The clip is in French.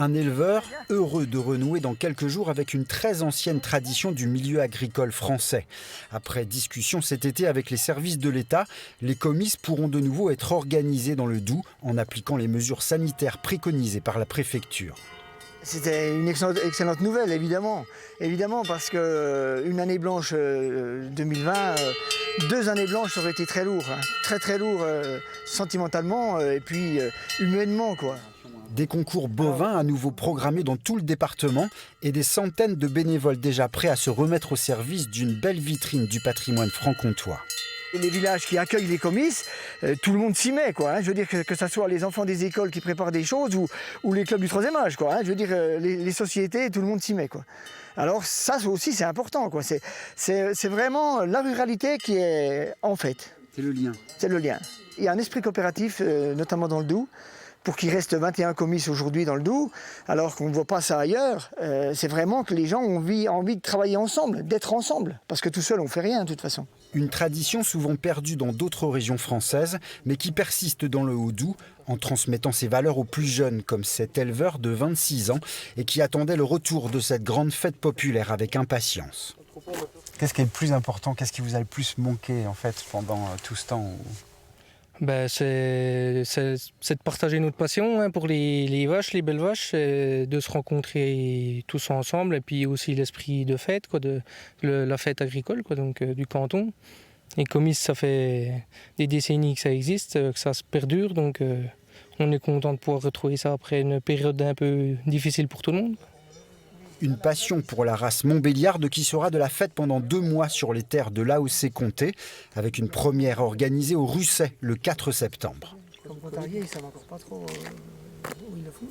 Un éleveur heureux de renouer dans quelques jours avec une très ancienne tradition du milieu agricole français. Après discussion cet été avec les services de l'État, les comices pourront de nouveau être organisés dans le Doubs en appliquant les mesures sanitaires préconisées par la préfecture. C'était une excellente nouvelle, évidemment. Évidemment, parce qu'une année blanche 2020, 2 années blanches, ça aurait été très lourd. Hein. Très très lourd sentimentalement et puis humainement, quoi. Des concours bovins à nouveau programmés dans tout le département et des centaines de bénévoles déjà prêts à se remettre au service d'une belle vitrine du patrimoine franc-comtois. Les villages qui accueillent les comices, tout le monde s'y met, quoi. Hein. Je veux dire que ce soit les enfants des écoles qui préparent des choses ou les clubs du troisième âge, quoi. Hein. Je veux dire les sociétés, tout le monde s'y met, quoi. Alors ça aussi c'est important, quoi. C'est vraiment la ruralité qui est en fait. C'est le lien. C'est le lien. Il y a un esprit coopératif, notamment dans le Doubs. Pour qu'il reste 21 comices aujourd'hui dans le Doubs, alors qu'on ne voit pas ça ailleurs, c'est vraiment que les gens ont envie de travailler ensemble, d'être ensemble, parce que tout seul on ne fait rien de toute façon. Une tradition souvent perdue dans d'autres régions françaises, mais qui persiste dans le Haut-Doubs en transmettant ses valeurs aux plus jeunes, comme cet éleveur de 26 ans et qui attendait le retour de cette grande fête populaire avec impatience. Qu'est-ce qui est le plus important? Qu'est-ce qui vous a le plus manqué en fait pendant tout ce temps? C'est de partager notre passion hein, pour les vaches, les belles vaches, de se rencontrer tous ensemble et puis aussi l'esprit de fête, quoi, la fête agricole quoi, donc, du canton. Et comme ça fait des décennies que ça existe, que ça se perdure, donc on est content de pouvoir retrouver ça après une période un peu difficile pour tout le monde. Une passion pour la race montbéliarde qui sera de la fête pendant 2 mois sur les terres de l'AOC-Comté, avec une première organisée au Russet le 4 septembre. Comme Pontarier, ils ne savent encore pas trop où ils le font.